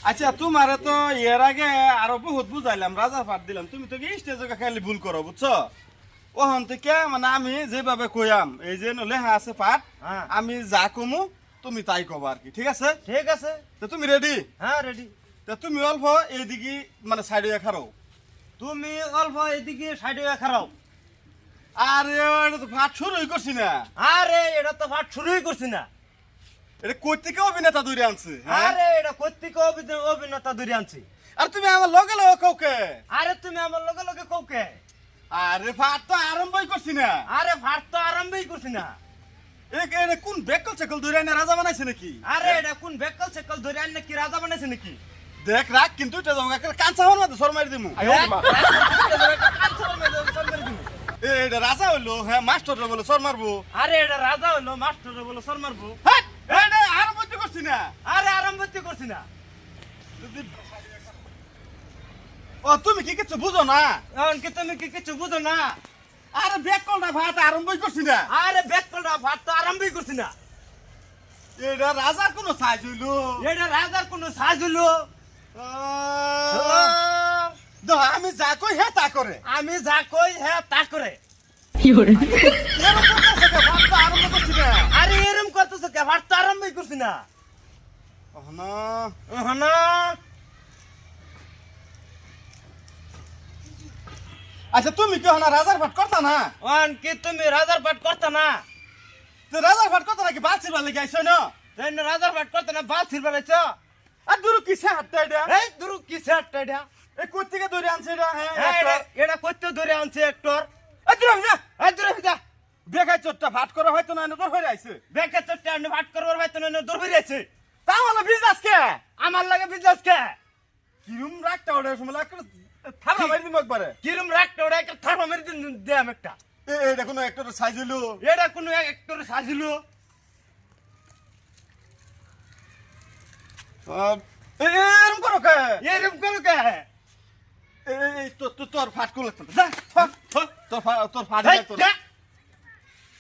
আচ্ছা তোমারে তো এর আগে আরো বহুত বুঝাইলাম, রাজা পাঠ দিলাম, তুমি তো স্টেজে খালি ভুল করো, বুঝছো? ওখান থেকে মানে আমি যেভাবে কইয়াম, এই যে লেখা আছে পাঠ, হ্যাঁ। আমি যা কমু তুমি তাই কবা আর কি, ঠিক আছে? ঠিক আছে। তো তুমি রেডি? হ্যাঁ রেডি। তো তুমি অল্প এইদিকে মানে সাইডে খারো। তুমি অল্প এদিকে সাইডে খারাও। আরে এটা তো পাঠ শুরুই করছি না। আরে এটা তো পাঠ শুরুই করছি না। এটা কই থেকে অভিনেতা দূরে আনছে? হ্যাঁ? আরে এটা কর্তৃক অভিনেতা ধরে আনছি। আর তুমি আমার লগে লগে কাউকে? আরে তুমি আমার লগে লগে কৌকে? আরে পাঠ তো আরম্ভই করছি না। আরে পাঠ তো আরম্ভই করছি না। এটা কোন বেকল চেকল দূরে আনে রাজা বানাইছে নাকি? আরে এটা কোন বেকল সেকল ধরে আন নাকি রাজা বানাইছে নাকি? দেখ রাখ কিন্তু এটা যাও কাঁচা হওয়ার মধ্যে সর মারি দিমু। এটা রাজা হইলো, হ্যাঁ মাস্টার বলে সর মারবো। আরে এটা রাজা হইলো, মাস্টার বলে সর মারবো। হ্যাঁ, এটা আরম্ভ করছি না। আরে আরম্ভ করছি না। ও তুমি কি কিছু বুঝো না? এখন কি তুমি কি কিছু বুঝো না? আরে বেকলটা ভাত আরম্ভই করছি না। আরে বেকলটা ভাত তো আরম্ভই করছি না। এটা রাজার কোনো সাইজ হইলো। এটা রাজার কোন সাজ হইলো? আমি যা কই হ্যাঁ তা করে। আমি যা কই হ্যাঁ তা করে। ভাত তো আরম্ভ করছি না। আরে এরম করতেছ কে? ভাত তো আরম্ভই করছি না। না না। আচ্ছা তুমি কি হনা রাজার ভাত করতা না? অন কি তুমি রাজার পাট করতে না? তো রাজার ভাত করতা নাকি বালছির বালে গাইছো না? তাই না রাজার পাট করতে না? বাল ছিড় বেড়াইছ। আর দুরু কিসে হাতটা এটা? এই দুরু কি সেটটা এটা? এই কই থেকে ধরে আনছে এটা? হ্যাঁ হ্যাঁ এটা এটা কইতে ধরে আনছে একটর। এই দুরু যা এই দুরু ভিজা। বেগাই চটটা ভাত করা হয়তো না নদর হয়ে আইছে। বেকে চট্টা আনি ভাট করবার ভাই তো না দূর বেরিয়েছে। তাহলে বিজনেস কে? আমার লাগে বিজনেস কে? কিরম রাখটা ওড়ে সময় থালা মারি দিম একবারে। কিরম রাখতে ওটা একটা থার্মোমিটার দিন দেম একটা। এটা কোনো একটা সাইজ হইলো। এটা কোন একটর সাজিলো? এরম করো কে? এরম করে কে? এই তোর ফাট করলে যা তোর ফাট এই, তোর যা।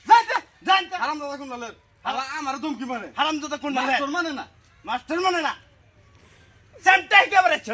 যা, যা, যা, যা। আরাম দাদা কোন লালের আমার ধমকি মারে হারামজাদা কোন মানে? তোর মানে না মাস্টার মানে না। সেমটাই কে বেড়াচ্ছ?